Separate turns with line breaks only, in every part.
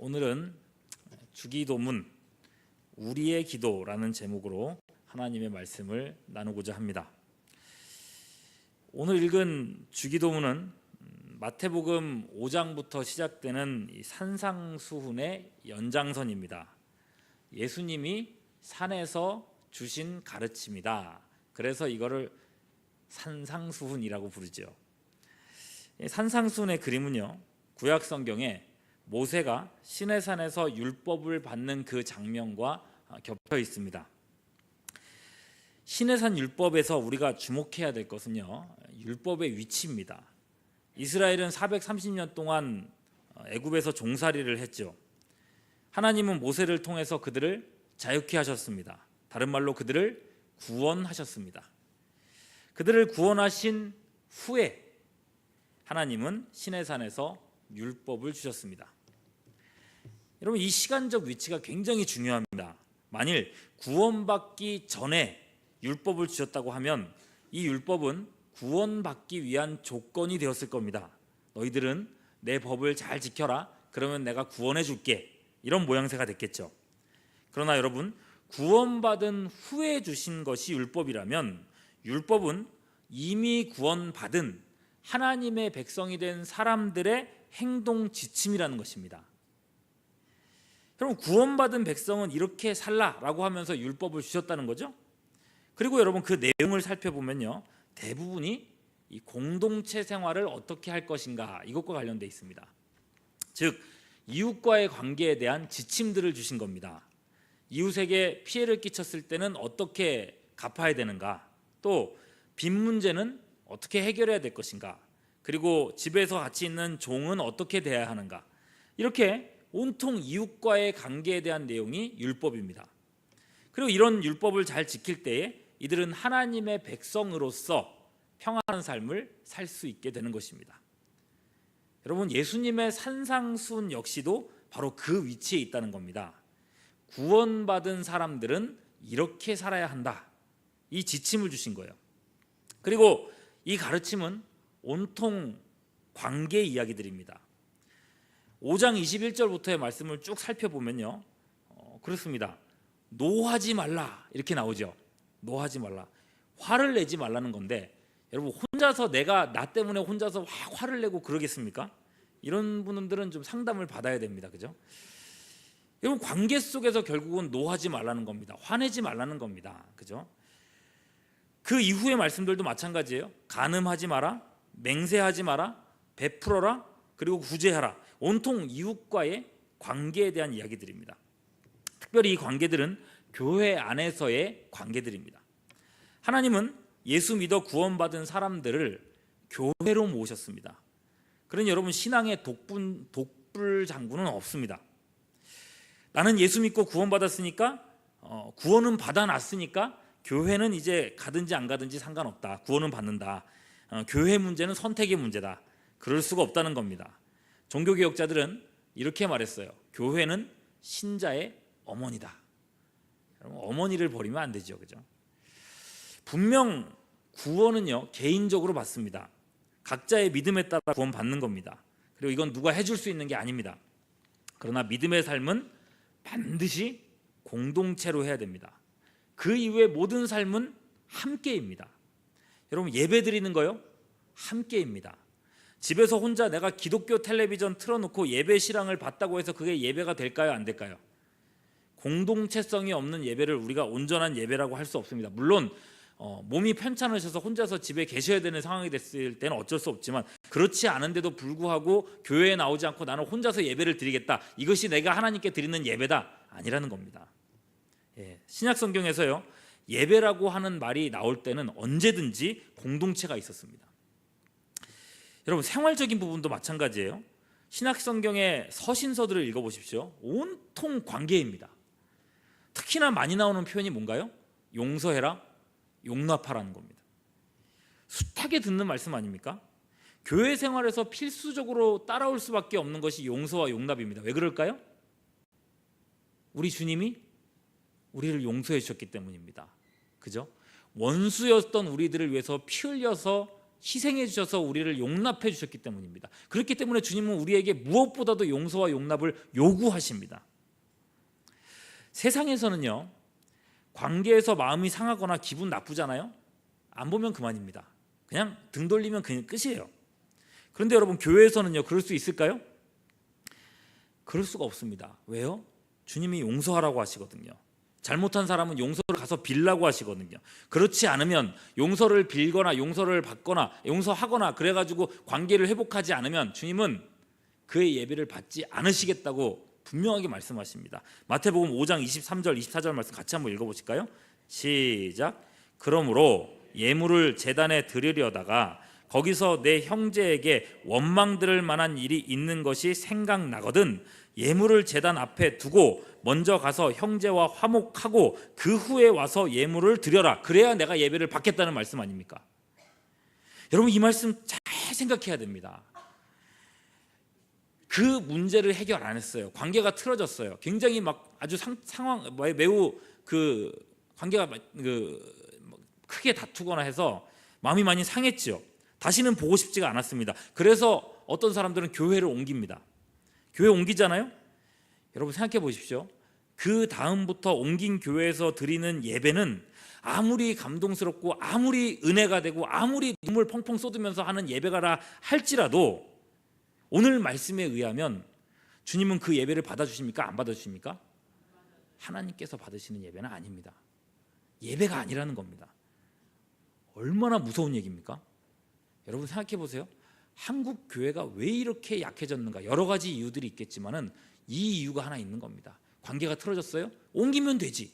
오늘은 주기도문 우리의 기도라는 제목으로 하나님의 말씀을 나누고자 합니다. 오늘 읽은 주기도문은 마태복음 5장부터 시작되는 이 산상수훈의 연장선입니다. 예수님이 산에서 주신 가르침이다. 그래서 이거를 산상수훈이라고 부르죠. 산상수훈의 그림은요, 구약 성경에 모세가 시내산에서 율법을 받는 그 장면과 겹쳐 있습니다. 시내산 율법에서 우리가 주목해야 될 것은요, 율법의 위치입니다. 이스라엘은 430년 동안 애굽에서 종살이를 했죠. 하나님은 모세를 통해서 그들을 자유케 하셨습니다. 다른 말로 그들을 구원하셨습니다. 그들을 구원하신 후에 하나님은 시내산에서 율법을 주셨습니다. 여러분, 이 시간적 위치가 굉장히 중요합니다. 만일 구원받기 전에 율법을 주셨다고 하면 이 율법은 구원받기 위한 조건이 되었을 겁니다. 너희들은 내 법을 잘 지켜라. 그러면 내가 구원해 줄게. 이런 모양새가 됐겠죠. 그러나 여러분, 구원받은 후에 주신 것이 율법이라면 율법은 이미 구원받은 하나님의 백성이 된 사람들의 행동 지침이라는 것입니다. 여러분, 구원받은 백성은 이렇게 살라라고 하면서 율법을 주셨다는 거죠. 그리고 여러분, 그 내용을 살펴보면요, 대부분이 이 공동체 생활을 어떻게 할 것인가 이것과 관련되어 있습니다. 즉, 이웃과의 관계에 대한 지침들을 주신 겁니다. 이웃에게 피해를 끼쳤을 때는 어떻게 갚아야 되는가, 또 빚 문제는 어떻게 해결해야 될 것인가, 그리고 집에서 같이 있는 종은 어떻게 대해야 하는가, 이렇게 온통 이웃과의 관계에 대한 내용이 율법입니다. 그리고 이런 율법을 잘 지킬 때에 이들은 하나님의 백성으로서 평안한 삶을 살 수 있게 되는 것입니다. 여러분, 예수님의 산상수훈 역시도 바로 그 위치에 있다는 겁니다. 구원받은 사람들은 이렇게 살아야 한다. 이 지침을 주신 거예요. 그리고 이 가르침은 온통 관계 이야기들입니다. 5장 21절부터의 말씀을 쭉 살펴보면요, 그렇습니다. 노하지 말라 이렇게 나오죠. 노하지 말라, 화를 내지 말라는 건데, 여러분, 혼자서 나 때문에 혼자서 화를 내고 그러겠습니까? 이런 분들은 좀 상담을 받아야 됩니다. 그죠? 여러분, 관계 속에서 결국은 노하지 말라는 겁니다. 화내지 말라는 겁니다. 그죠? 그 이후의 말씀들도 마찬가지예요. 간음하지 마라, 맹세하지 마라, 베풀어라, 그리고 구제하라. 온통 이웃과의 관계에 대한 이야기들입니다. 특별히 이 관계들은 교회 안에서의 관계들입니다. 하나님은 예수 믿어 구원받은 사람들을 교회로 모으셨습니다. 그러니 여러분, 신앙의 독불 장군은 없습니다. 나는 예수 믿고 구원받았으니까, 구원은 받아놨으니까 교회는 이제 가든지 안 가든지 상관없다. 구원은 받는다. 교회 문제는 선택의 문제다. 그럴 수가 없다는 겁니다. 종교개혁자들은 이렇게 말했어요. 교회는 신자의 어머니다. 어머니를 버리면 안 되죠. 그죠? 분명 구원은요, 개인적으로 받습니다. 각자의 믿음에 따라 구원받는 겁니다. 그리고 이건 누가 해줄 수 있는 게 아닙니다. 그러나 믿음의 삶은 반드시 공동체로 해야 됩니다. 그 이후의 모든 삶은 함께입니다. 여러분, 예배 드리는 거요, 함께입니다. 집에서 혼자 내가 기독교 텔레비전 틀어놓고 예배 실황을 봤다고 해서 그게 예배가 될까요, 안 될까요? 공동체성이 없는 예배를 우리가 온전한 예배라고 할 수 없습니다. 물론 몸이 편찮으셔서 혼자서 집에 계셔야 되는 상황이 됐을 때는 어쩔 수 없지만, 그렇지 않은데도 불구하고 교회에 나오지 않고 나는 혼자서 예배를 드리겠다, 이것이 내가 하나님께 드리는 예배다, 아니라는 겁니다. 신약 성경에서요, 예배라고 하는 말이 나올 때는 언제든지 공동체가 있었습니다. 여러분, 생활적인 부분도 마찬가지예요. 신약 성경의 서신서들을 읽어보십시오. 온통 관계입니다. 특히나 많이 나오는 표현이 뭔가요? 용서해라, 용납하라는 겁니다. 숱하게 듣는 말씀 아닙니까? 교회 생활에서 필수적으로 따라올 수밖에 없는 것이 용서와 용납입니다. 왜 그럴까요? 우리 주님이 우리를 용서해 주셨기 때문입니다. 그죠? 원수였던 우리들을 위해서 피 흘려서 희생해 주셔서 우리를 용납해 주셨기 때문입니다. 그렇기 때문에 주님은 우리에게 무엇보다도 용서와 용납을 요구하십니다. 세상에서는요, 관계에서 마음이 상하거나 기분 나쁘잖아요. 안 보면 그만입니다. 그냥 등 돌리면 그냥 끝이에요. 그런데 여러분, 교회에서는요, 그럴 수 있을까요? 그럴 수가 없습니다. 왜요? 주님이 용서하라고 하시거든요. 잘못한 사람은 용서를 가서 빌라고 하시거든요. 그렇지 않으면 용서를 빌거나 용서를 받거나 용서하거나 그래가지고 관계를 회복하지 않으면 주님은 그의 예배를 받지 않으시겠다고 분명하게 말씀하십니다. 마태복음 5장 23절 24절 말씀 같이 한번 읽어보실까요? 시작. 그러므로 예물을 제단에 드리려다가 거기서 내 형제에게 원망 들을 만한 일이 있는 것이 생각나거든 예물을 제단 앞에 두고 먼저 가서 형제와 화목하고 그 후에 와서 예물을 드려라. 그래야 내가 예배를 받겠다는 말씀 아닙니까? 여러분, 이 말씀 잘 생각해야 됩니다. 그 문제를 해결 안 했어요. 관계가 틀어졌어요. 굉장히 막 아주 상황 매우 그 관계가 크게 다투거나 해서 마음이 많이 상했죠. 다시는 보고 싶지가 않았습니다. 그래서 어떤 사람들은 교회를 옮깁니다. 교회 옮기잖아요. 여러분 생각해 보십시오. 그 다음부터 옮긴 교회에서 드리는 예배는 아무리 감동스럽고 아무리 은혜가 되고 아무리 눈물 펑펑 쏟으면서 하는 예배가라 할지라도 오늘 말씀에 의하면 주님은 그 예배를 받아주십니까? 안 받아주십니까? 하나님께서 받으시는 예배는 아닙니다. 예배가 아니라는 겁니다. 얼마나 무서운 얘기입니까? 여러분 생각해 보세요. 한국 교회가 왜 이렇게 약해졌는가? 여러 가지 이유들이 있겠지만은 이 이유가 하나 있는 겁니다. 관계가 틀어졌어요? 옮기면 되지.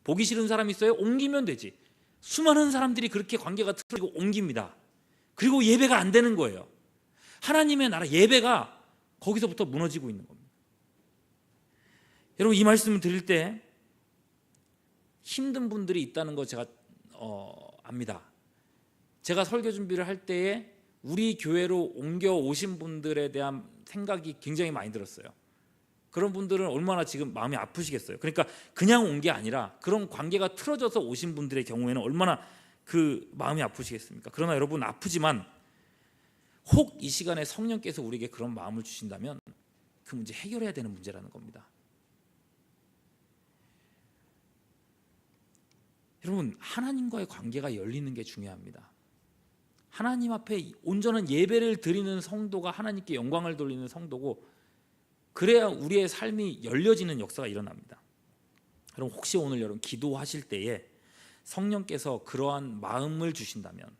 보기 싫은 사람 있어요? 옮기면 되지. 수많은 사람들이 그렇게 관계가 틀어지고 옮깁니다. 그리고 예배가 안 되는 거예요. 하나님의 나라 예배가 거기서부터 무너지고 있는 겁니다. 여러분, 이 말씀을 드릴 때 힘든 분들이 있다는 거 제가 압니다. 제가 설교 준비를 할 때에 우리 교회로 옮겨 오신 분들에 대한 생각이 굉장히 많이 들었어요. 그런 분들은 얼마나 지금 마음이 아프시겠어요. 그러니까 그냥 온 게 아니라 그런 관계가 틀어져서 오신 분들의 경우에는 얼마나 그 마음이 아프시겠습니까? 그러나 여러분, 아프지만 혹 이 시간에 성령께서 우리에게 그런 마음을 주신다면 그 문제 해결해야 되는 문제라는 겁니다. 여러분, 하나님과의 관계가 열리는 게 중요합니다. 하나님 앞에 온전한 예배를 드리는 성도가 하나님께 영광을 돌리는 성도고, 그래야 우리의 삶이 열려지는 역사가 일어납니다. 여러분, 혹시 오늘 여러분 기도하실 때에 성령께서 그러한 마음을 주신다면,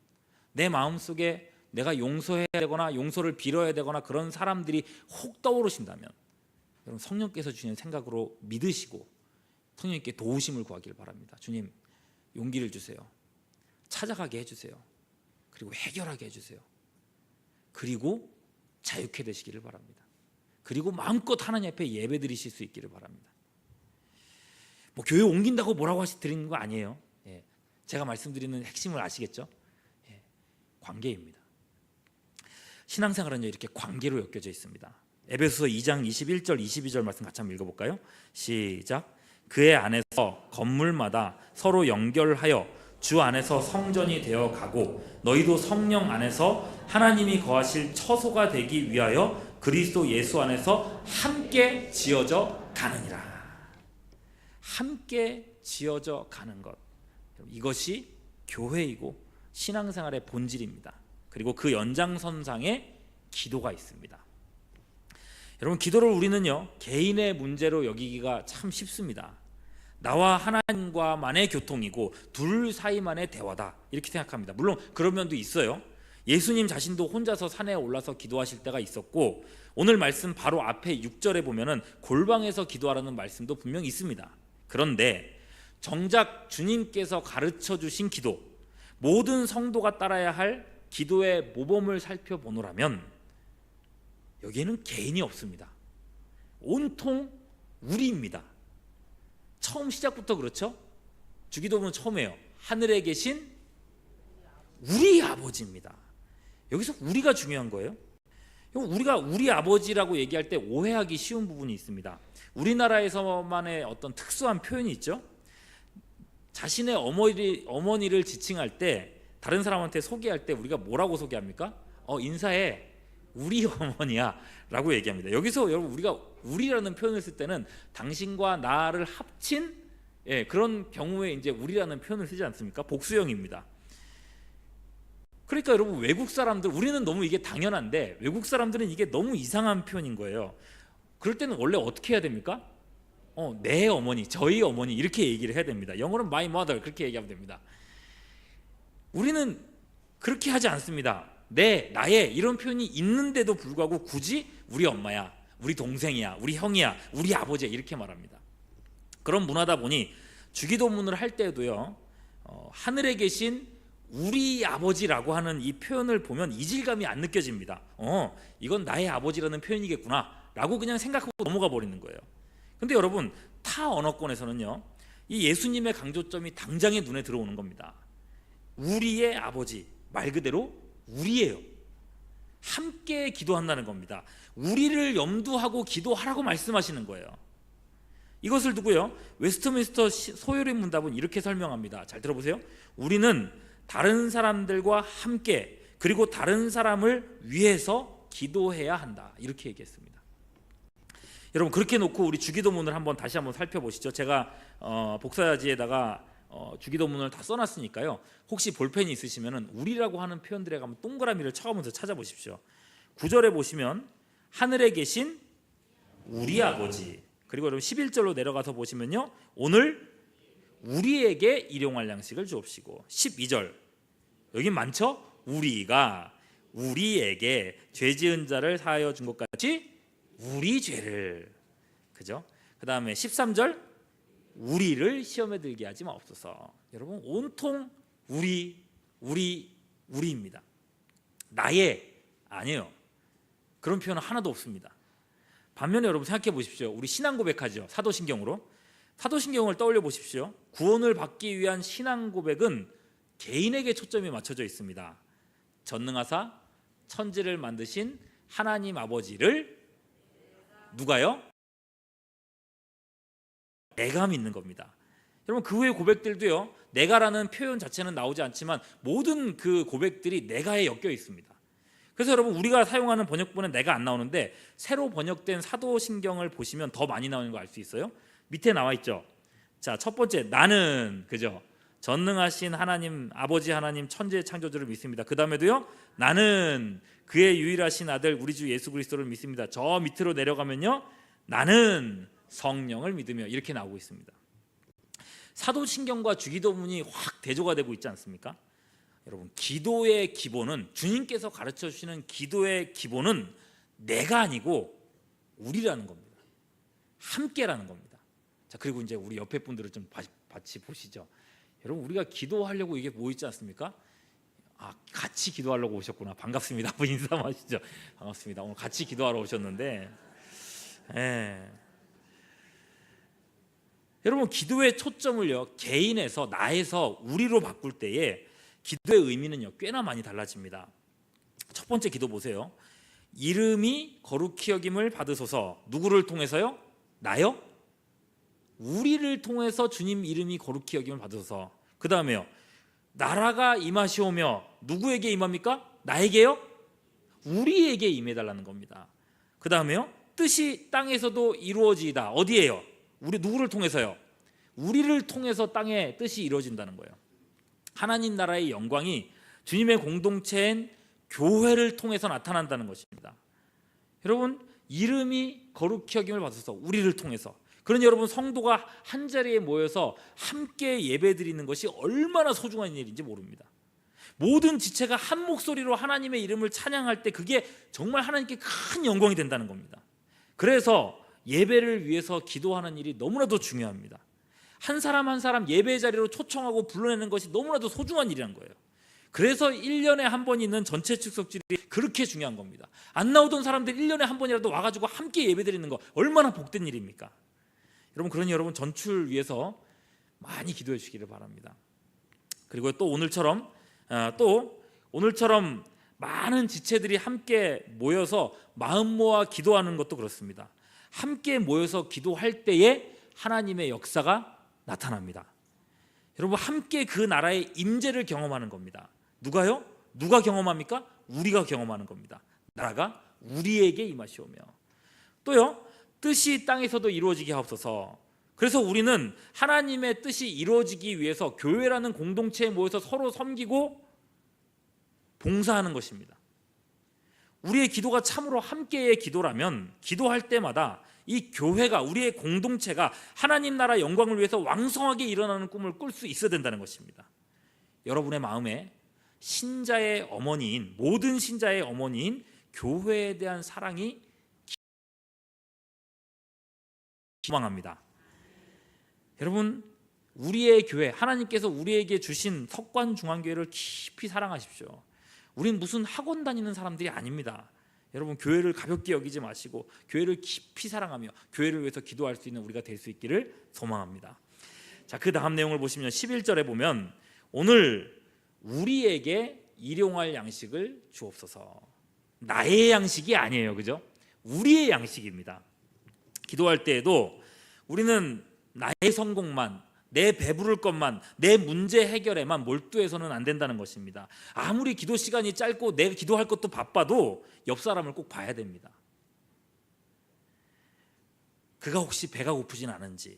내 마음속에 내가 용서해야 되거나 용서를 빌어야 되거나 그런 사람들이 혹 떠오르신다면 여러분, 성령께서 주시는 생각으로 믿으시고 성령님께 도우심을 구하기를 바랍니다. 주님, 용기를 주세요. 찾아가게 해주세요. 그리고 해결하게 해주세요. 그리고 자유케 되시기를 바랍니다. 그리고 마음껏 하나님 앞에 예배 드리실 수 있기를 바랍니다. 뭐 교회 옮긴다고 뭐라고 드리는 거 아니에요. 제가 말씀드리는 핵심을 아시겠죠? 관계입니다. 신앙생활은요, 이렇게 관계로 엮여져 있습니다. 에베소서 2장 21절 22절 말씀 같이 한번 읽어볼까요? 시작. 그의 안에서 건물마다 서로 연결하여 주 안에서 성전이 되어 가고 너희도 성령 안에서 하나님이 거하실 처소가 되기 위하여 그리스도 예수 안에서 함께 지어져 가느니라. 함께 지어져 가는 것, 이것이 교회이고 신앙생활의 본질입니다. 그리고 그 연장선상에 기도가 있습니다. 여러분, 기도를 우리는요, 개인의 문제로 여기기가 참 쉽습니다. 나와 하나님과만의 교통이고 둘 사이만의 대화다, 이렇게 생각합니다. 물론 그런 면도 있어요. 예수님 자신도 혼자서 산에 올라서 기도하실 때가 있었고, 오늘 말씀 바로 앞에 6절에 보면은 골방에서 기도하라는 말씀도 분명히 있습니다. 그런데 정작 주님께서 가르쳐 주신 기도, 모든 성도가 따라야 할 기도의 모범을 살펴보노라면 여기에는 개인이 없습니다. 온통 우리입니다. 처음 시작부터 그렇죠? 주기도문은 처음이에요. 하늘에 계신 우리 아버지입니다. 여기서 우리가 중요한 거예요. 우리가 우리 아버지라고 얘기할 때 오해하기 쉬운 부분이 있습니다. 우리나라에서만의 어떤 특수한 표현이 있죠. 자신의 어머니를 지칭할 때 다른 사람한테 소개할 때 우리가 뭐라고 소개합니까? 인사해, 우리 어머니야 라고 얘기합니다. 여기서 여러분 우리가 우리라는 표현을 쓸 때는 당신과 나를 합친 그런 경우에 이제 우리라는 표현을 쓰지 않습니까? 복수형입니다. 그러니까 여러분 외국 사람들, 우리는 너무 이게 당연한데 외국 사람들은 이게 너무 이상한 표현인 거예요. 그럴 때는 원래 어떻게 해야 됩니까? 내 어머니, 저희 어머니 이렇게 얘기를 해야 됩니다. 영어로는 my mother 그렇게 얘기하면 됩니다. 우리는 그렇게 하지 않습니다. 나의 이런 표현이 있는데도 불구하고 굳이 우리 엄마야, 우리 동생이야, 우리 형이야, 우리 아버지야 이렇게 말합니다. 그런 문화다 보니 주기도문을 할 때도요, 하늘에 계신 우리 아버지라고 하는 이 표현을 보면 이질감이 안 느껴집니다. 이건 나의 아버지라는 표현이겠구나 라고 그냥 생각하고 넘어가 버리는 거예요. 근데 여러분 타 언어권에서는요, 이 예수님의 강조점이 당장에 눈에 들어오는 겁니다. 우리의 아버지, 말 그대로 우리예요. 함께 기도한다는 겁니다. 우리를 염두하고 기도하라고 말씀하시는 거예요. 이것을 두고요, 웨스트민스터 소요리 문답은 이렇게 설명합니다. 잘 들어보세요. 우리는 다른 사람들과 함께 그리고 다른 사람을 위해서 기도해야 한다 이렇게 얘기했습니다. 여러분 그렇게 놓고 우리 주기도문을 다시 한번 살펴보시죠. 제가 복사지에다가 주기도문을 다 써놨으니까요, 혹시 볼펜이 있으시면 우리라고 하는 표현들에 가면 동그라미를 쳐가면서 찾아보십시오. 9절에 보시면 하늘에 계신 우리 아버지, 그리고 여러분 11절로 내려가서 보시면요, 오늘 우리에게 일용할 양식을 주옵시고, 12절 여긴 많죠? 우리가 우리에게 죄 지은 자를 사하여 준 것 같이 우리 죄를, 그죠? 그 다음에 13절 우리를 시험에 들게 하지 마옵소서. 여러분 온통 우리입니다. 나의 아니에요. 그런 표현은 하나도 없습니다. 반면에 여러분 생각해 보십시오. 우리 신앙 고백하죠. 사도신경으로. 사도신경을 떠올려 보십시오. 구원을 받기 위한 신앙 고백은 개인에게 초점이 맞춰져 있습니다. 전능하사 천지를 만드신 하나님 아버지를 누가요? 내가 믿는 겁니다. 여러분 그 외의 고백들도요, 내가라는 표현 자체는 나오지 않지만 모든 그 고백들이 내가에 엮여 있습니다. 그래서 여러분 우리가 사용하는 번역본은 내가 안 나오는데 새로 번역된 사도신경을 보시면 더 많이 나오는 거 알 수 있어요. 밑에 나와 있죠. 자, 첫 번째 나는, 그죠? 전능하신 하나님, 아버지 하나님 천지의 창조주를 믿습니다. 그 다음에도요, 나는 그의 유일하신 아들 우리 주 예수 그리스도를 믿습니다. 저 밑으로 내려가면요, 나는 성령을 믿으며 이렇게 나오고 있습니다. 사도신경과 주기도문이 확 대조가 되고 있지 않습니까? 여러분 기도의 기본은, 주님께서 가르쳐 주시는 기도의 기본은 내가 아니고 우리라는 겁니다. 함께라는 겁니다. 자, 그리고 이제 우리 옆에 분들을 좀 같이 보시죠. 여러분 우리가 기도하려고 이게 뭐 있지 않습니까? 같이 기도하려고 오셨구나. 반갑습니다. 한번 인사하시죠. 반갑습니다. 오늘 같이 기도하러 오셨는데, 여러분 기도의 초점을요, 개인에서 나에서 우리로 바꿀 때에 기도의 의미는요 꽤나 많이 달라집니다. 첫 번째 기도 보세요. 이름이 거룩히 여김을 받으소서. 누구를 통해서요? 나요? 우리를 통해서 주님 이름이 거룩히 여김을 받으소서. 그 다음에요, 나라가 임하시오며. 누구에게 임합니까? 나에게요? 우리에게 임해달라는 겁니다. 그 다음에요, 뜻이 땅에서도 이루어지이다. 어디에요? 우리 누구를 통해서요? 우리를 통해서 땅에 뜻이 이루어진다는 거예요. 하나님 나라의 영광이 주님의 공동체인 교회를 통해서 나타난다는 것입니다. 여러분 이름이 거룩히 여김을 받아서 우리를 통해서, 그러니 여러분 성도가 한 자리에 모여서 함께 예배드리는 것이 얼마나 소중한 일인지 모릅니다. 모든 지체가 한 목소리로 하나님의 이름을 찬양할 때 그게 정말 하나님께 큰 영광이 된다는 겁니다. 그래서 예배를 위해서 기도하는 일이 너무나도 중요합니다. 한 사람 한 사람 예배 자리로 초청하고 불러내는 것이 너무나도 소중한 일이란 거예요. 그래서 1년에 한 번 있는 전체 축석질이 그렇게 중요한 겁니다. 안 나오던 사람들 1년에 한 번이라도 와가지고 함께 예배드리는 거 얼마나 복된 일입니까? 여러분 그러니 여러분 전출 위해서 많이 기도해 주시기를 바랍니다. 그리고 또 오늘처럼 많은 지체들이 함께 모여서 마음 모아 기도하는 것도 그렇습니다. 함께 모여서 기도할 때에 하나님의 역사가 나타납니다. 여러분 함께 그 나라의 임재를 경험하는 겁니다. 누가요? 누가 경험합니까? 우리가 경험하는 겁니다. 나라가 우리에게 임하시오며. 또요, 뜻이 땅에서도 이루어지게 하옵소서. 그래서 우리는 하나님의 뜻이 이루어지기 위해서 교회라는 공동체에 모여서 서로 섬기고 봉사하는 것입니다. 우리의 기도가 참으로 함께의 기도라면 기도할 때마다 이 교회가, 우리의 공동체가 하나님 나라 영광을 위해서 왕성하게 일어나는 꿈을 꿀 수 있어야 된다는 것입니다. 여러분의 마음에 신자의 어머니인, 모든 신자의 어머니인 교회에 대한 사랑이 기망합니다. 여러분, 우리의 교회, 하나님께서 우리에게 주신 석관중앙교회를 깊이 사랑하십시오. 우린 무슨 학원 다니는 사람들이 아닙니다. 여러분, 교회를 가볍게 여기지 마시고 교회를 깊이 사랑하며 교회를 위해서 기도할 수 있는 우리가 될 수 있기를 소망합니다. 자, 그 다음 내용을 보시면 11절에 보면 오늘 우리에게 일용할 양식을 주옵소서. 나의 양식이 아니에요, 그죠? 우리의 양식입니다. 기도할 때에도 우리는 나의 성공만, 내 배부를 것만, 내 문제 해결에만 몰두해서는 안 된다는 것입니다. 아무리 기도 시간이 짧고 내가 기도할 것도 바빠도 옆 사람을 꼭 봐야 됩니다. 그가 혹시 배가 고프진 않은지,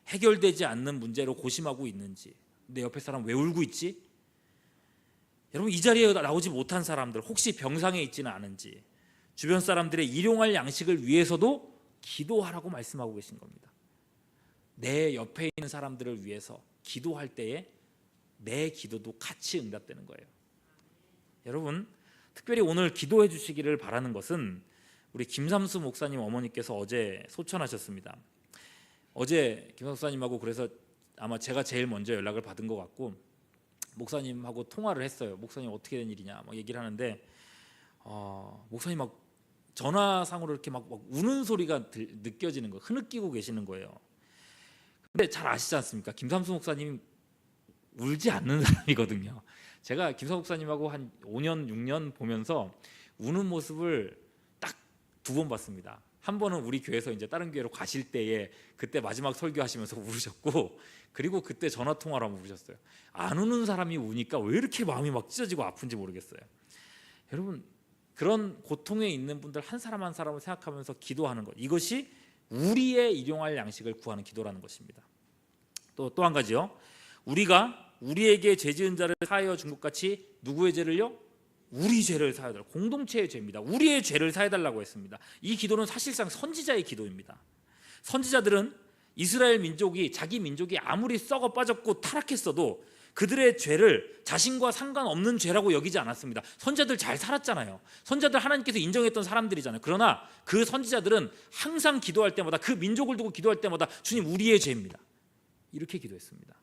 해결되지 않는 문제로 고심하고 있는지, 내 옆에 사람 왜 울고 있지? 여러분, 이 자리에 나오지 못한 사람들 혹시 병상에 있지는 않은지, 주변 사람들의 일용할 양식을 위해서도 기도하라고 말씀하고 계신 겁니다. 내 옆에 있는 사람들을 위해서 기도할 때에 내 기도도 같이 응답되는 거예요. 여러분, 특별히 오늘 기도해 주시기를 바라는 것은 우리 김삼수 목사님 어머니께서 어제 소천하셨습니다. 어제 김 목사님하고 그래서 아마 제가 제일 먼저 연락을 받은 것 같고 목사님하고 통화를 했어요. 목사님 어떻게 된 일이냐 막 얘기를 하는데 목사님 막 전화상으로 이렇게 막 우는 소리가 느껴지는 거예요. 흐느끼고 계시는 거예요. 근데 잘 아시지 않습니까? 김삼수 목사님 울지 않는 사람이거든요. 제가 김삼수 목사님하고 한 5년 6년 보면서 우는 모습을 딱 2번 봤습니다. 한 번은 우리 교회에서 이제 다른 교회로 가실 때에 그때 마지막 설교하시면서 우르셨고, 그리고 그때 전화 통화로 한번 우르셨어요. 안 우는 사람이 우니까 왜 이렇게 마음이 막 찢어지고 아픈지 모르겠어요. 여러분, 그런 고통에 있는 분들 한 사람 한 사람을 생각하면서 기도하는 것, 이것이 우리의 일용할 양식을 구하는 기도라는 것입니다. 또 한 가지요. 우리가 우리에게 죄 지은 자를 사하여 준 것 같이 누구의 죄를요? 우리 죄를 사해달라. 공동체의 죄입니다. 우리의 죄를 사해달라고 했습니다. 이 기도는 사실상 선지자의 기도입니다. 선지자들은 이스라엘 민족이, 자기 민족이 아무리 썩어 빠졌고 타락했어도 그들의 죄를 자신과 상관없는 죄라고 여기지 않았습니다. 선지자들 잘 살았잖아요. 선지자들 하나님께서 인정했던 사람들이잖아요. 그러나 그 선지자들은 항상 기도할 때마다, 그 민족을 두고 기도할 때마다 주님, 우리의 죄입니다, 이렇게 기도했습니다.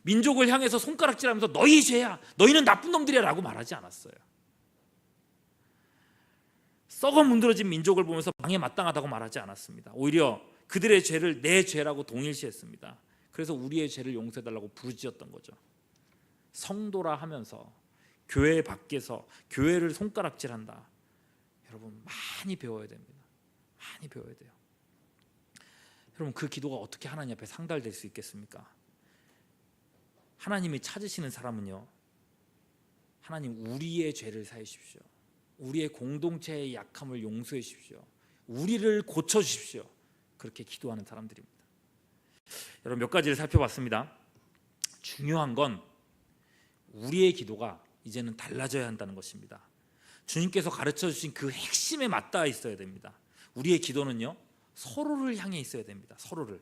민족을 향해서 손가락질하면서 너희 죄야, 너희는 나쁜 놈들이야 라고 말하지 않았어요. 썩어 문드러진 민족을 보면서 망에 마땅하다고 말하지 않았습니다. 오히려 그들의 죄를 내 죄라고 동일시했습니다. 그래서 우리의 죄를 용서해달라고 부르짖었던 거죠. 성도라 하면서 교회 밖에서 교회를 손가락질한다. 여러분, 많이 배워야 됩니다. 많이 배워야 돼요. 여러분, 그 기도가 어떻게 하나님 앞에 상달될 수 있겠습니까? 하나님이 찾으시는 사람은요, 하나님 우리의 죄를 사해 주십시오, 우리의 공동체의 약함을 용서해 주십시오, 우리를 고쳐 주십시오, 그렇게 기도하는 사람들입니다. 여러분, 몇 가지를 살펴봤습니다. 중요한 건 우리의 기도가 이제는 달라져야 한다는 것입니다. 주님께서 가르쳐 주신 그 핵심에 맞닿아 있어야 됩니다. 우리의 기도는요, 서로를 향해 있어야 됩니다. 서로를.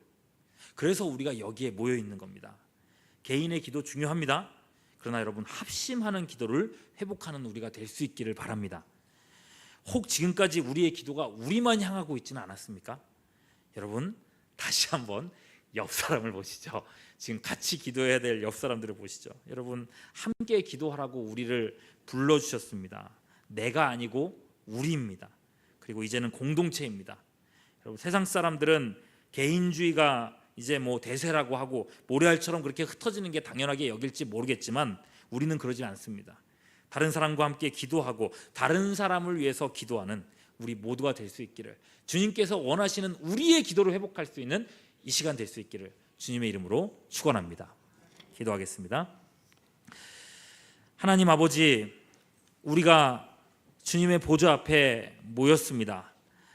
그래서 우리가 여기에 모여 있는 겁니다. 개인의 기도 중요합니다. 그러나 여러분, 합심하는 기도를 회복하는 우리가 될 수 있기를 바랍니다. 혹 지금까지 우리의 기도가 우리만 향하고 있지는 않았습니까? 여러분, 다시 한번 옆 사람을 보시죠. 지금 같이 기도해야 될 옆 사람들을 보시죠. 여러분, 함께 기도하라고 우리를 불러주셨습니다. 내가 아니고 우리입니다. 그리고 이제는 공동체입니다. 여러분, 세상 사람들은 개인주의가 이제 뭐 대세라고 하고 모래알처럼 그렇게 흩어지는 게 당연하게 여길지 모르겠지만 우리는 그러지 않습니다. 다른 사람과 함께 기도하고 다른 사람을 위해서 기도하는 우리 모두가 될 수 있기를, 주님께서 원하시는 우리의 기도를 회복할 수 있는 이 시간 될 수 있기를 주님의 이름으로 축원합니다. 기도하겠습니다. 하나님 아버지, 우리가 주님의 보좌 앞에 모였습니다.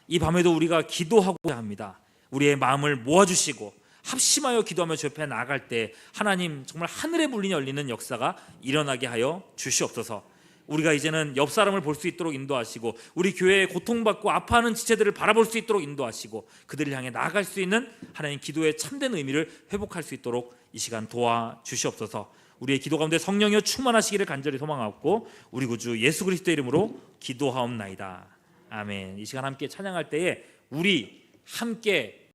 이 밤에도 우리가 기도하고자 합니다. 우리의 마음을 모아주시고 합심하여 기도하며 주 옆에 나아갈 때 하나님 정말 하늘의 문이 열리는 역사가 일어나게 하여 주시옵소서. 우리가 이제는 옆 사람을 볼 수 있도록 인도하시고 우리 교회에 고통받고 아파하는 지체들을 바라볼 수 있도록 인도하시고 그들을 향해 나아갈 수 있는 하나님 기도의 참된 의미를 회복할 수 있도록 이 시간 도와주시옵소서. 우리의 기도 가운데 성령이여 충만하시기를 간절히 소망하고 우리 구주 예수 그리스도의 이름으로 기도하옵나이다. 아멘. 이 시간 함께 찬양할 때에 우리 함께